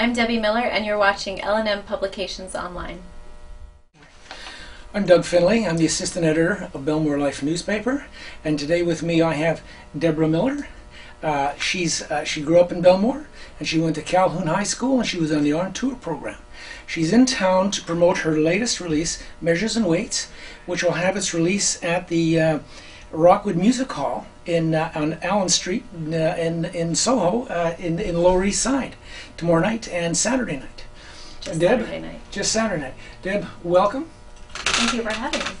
I'm Debbie Miller, and you're watching L&M Publications Online. I'm Doug Finley. I'm the assistant editor of Belmore Life newspaper, and today with me I have Deborah Miller. She grew up in Belmore, and she went to Calhoun High School, and she was on the On Tour program. She's in town to promote her latest release, Measures and Weights, which will have its release at the Rockwood Music Hall on Allen Street in Soho, in the Lower East Side, tomorrow night and Saturday night. Just Deb, Saturday night. Just Saturday night. Deb, welcome. Thank you for having me.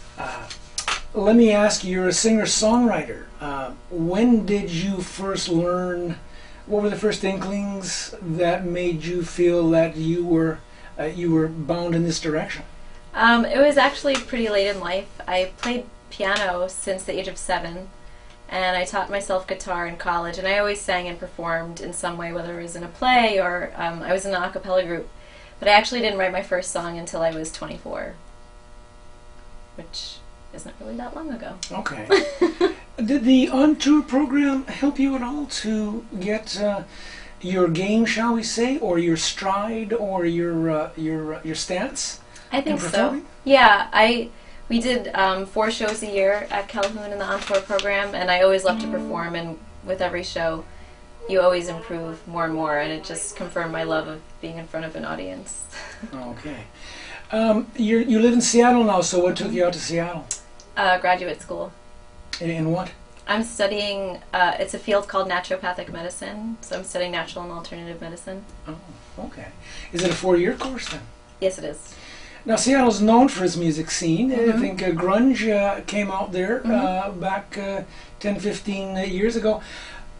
Let me ask you, you're a singer-songwriter. When did you first learn, what were the first inklings that made you feel that you were bound in this direction? It was actually pretty late in life. I played piano since the age of 7, and I taught myself guitar in college, and I always sang and performed in some way, whether it was in a play or I was in an a cappella group. But I actually didn't write my first song until I was 24, which isn't really that long ago. Okay. Did the On Tour program help you at all to get your game, shall we say, or your stride, or your stance? I think so. Yeah, we did 4 shows a year at Calhoun in the On Tour program, and I always loved to perform, and with every show you always improve more and more, and it just confirmed my love of being in front of an audience. Okay. You live in Seattle now, so what took you out to Seattle? Graduate school. In what? I'm studying, it's a field called naturopathic medicine, so I'm studying natural and alternative medicine. Oh, okay. Is it a 4-year course then? Yes, it is. Now, Seattle's known for its music scene. Mm-hmm. I think grunge came out there back 10, 15 years ago.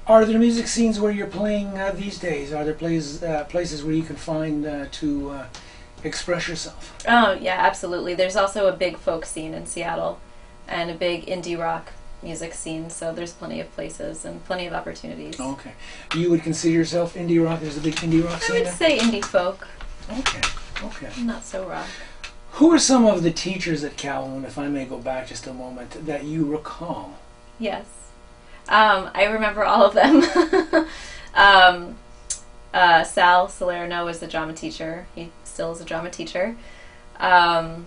Are there music scenes where you're playing these days? Are there places where you can find to express yourself? Oh, yeah, absolutely. There's also a big folk scene in Seattle and a big indie rock music scene, so there's plenty of places and plenty of opportunities. Okay. You would consider yourself indie rock? There's a big indie rock scene I would say indie folk. Okay, okay. Not so rock. Who are some of the teachers at Calhoun, if I may go back just a moment, that you recall? Yes. I remember all of them. Sal Salerno was the drama teacher. He still is a drama teacher. My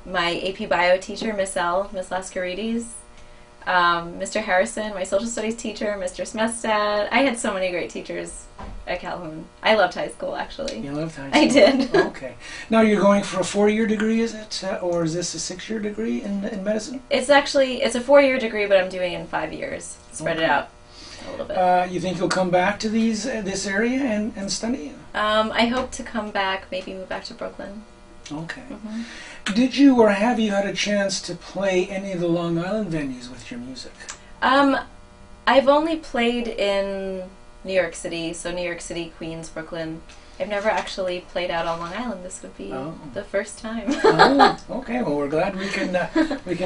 AP Bio teacher, Miss L, Miss Lascarides. Mr. Harrison, my social studies teacher, Mr. Smestad. I had so many great teachers at Calhoun. I loved high school, actually. You loved high school? I did. Okay. Now you're going for a 4-year degree, is it? Or is this a 6-year degree in medicine? It's a 4-year degree, but I'm doing it in 5 years. Spread it out a little bit. You think you'll come back to this area and study? I hope to come back, maybe move back to Brooklyn. Okay. Mm-hmm. Did you or have you had a chance to play any of the Long Island venues with your music? I've only played in New York City, so New York City, Queens, Brooklyn. I've never actually played out on Long Island. This would be the first time. Oh, okay. Well, we're glad we can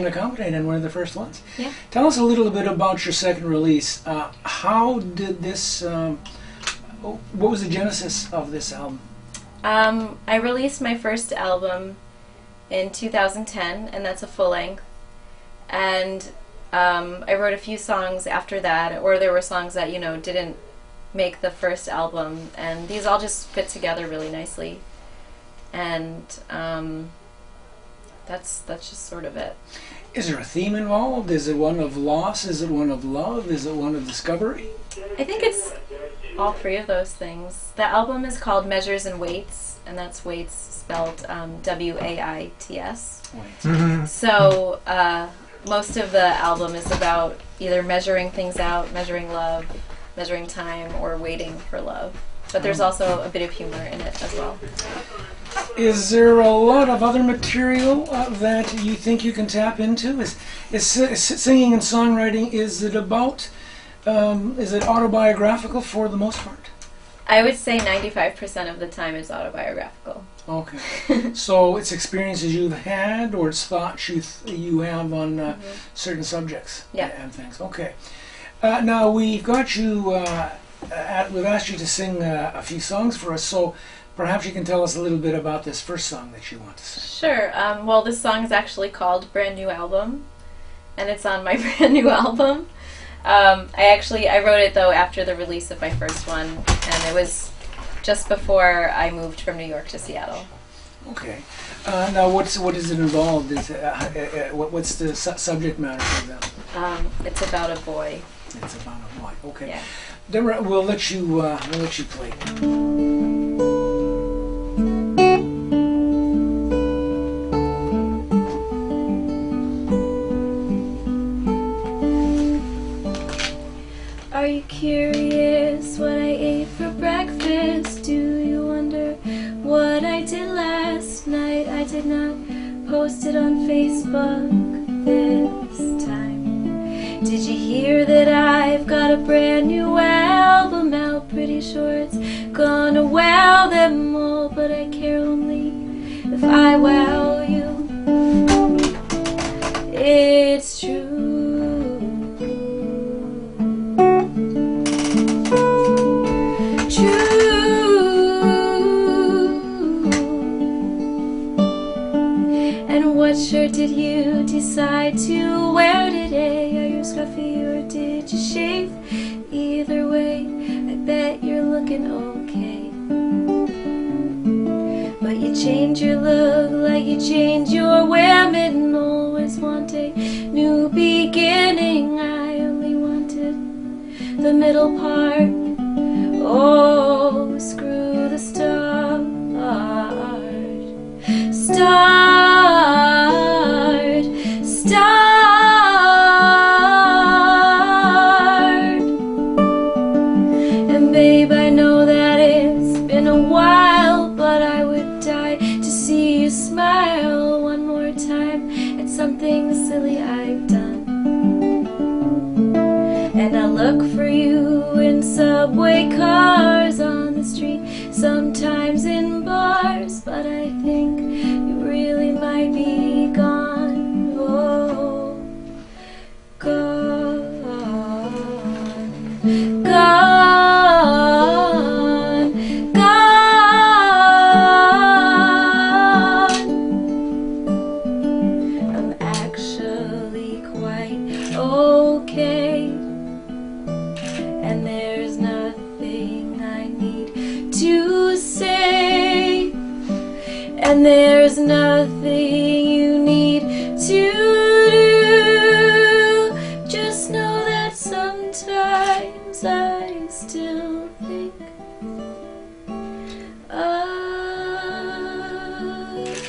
accommodate in one of the first ones. Yeah. Tell us a little bit about your second release. How did this? What was the genesis of this album? I released my first album in 2010, and that's a full length. And I wrote a few songs after that, or there were songs that didn't make the first album, and these all just fit together really nicely. And that's just sort of it. Is there a theme involved? Is it one of loss? Is it one of love? Is it one of discovery? I think it's all 3 of those things. The album is called Measures and Weights, and that's weights spelled W-A-I-T-S. Mm-hmm. So most of the album is about either measuring things out, measuring love, measuring time, or waiting for love. But there's also a bit of humor in it as well. Is there a lot of other material that you think you can tap into? Is singing and songwriting, is it autobiographical for the most part? I would say 95% of the time is autobiographical. Okay. So it's experiences you've had, or it's thoughts you have on certain subjects and things. Okay. Now we've got you. We've asked you to sing a few songs for us, so perhaps you can tell us a little bit about this first song that you want to sing. Sure. Well, this song is actually called Brand New Album, and it's on my brand new album. I wrote it though after the release of my first one, and it was just before I moved from New York to Seattle. Okay. Now, what is it involved? What's the subject matter for them? It's about a boy. It's about a boy. Okay. Yeah. Deborah, we'll let you play. Are you curious what I ate for breakfast? Do you wonder what I did last night? I did not post it on Facebook this time. Did you hear that I've got a brand new album out? Pretty sure it's gonna wow them all, but I care only if I wow you. It's true. And what shirt did you decide to wear today? Are you scruffy or did you shave? Either way, I bet you're looking okay. But you change your look like you change your women. Always want a new beginning. I only wanted the middle part. Oh, screw the start. And babe, I know that it's been a while, but I would die to see you smile one more time at something silly I've done. And I look for you in subway cars, on the street, sometimes in bars, but I think you really might be gone. Oh, gone, gone, gone. I'm actually quite okay, and there's nothing I need to say, and there's nothing you need to do. Just know that sometimes I still think of you.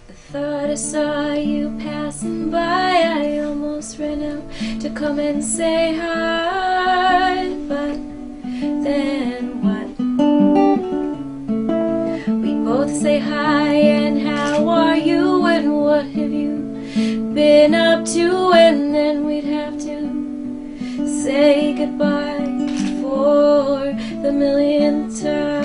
The thought I saw you passing by, I almost ran out to come and say hi, but then what? We both say hi and how are you and what have you been up to, and then we'd have to say goodbye for the millionth time.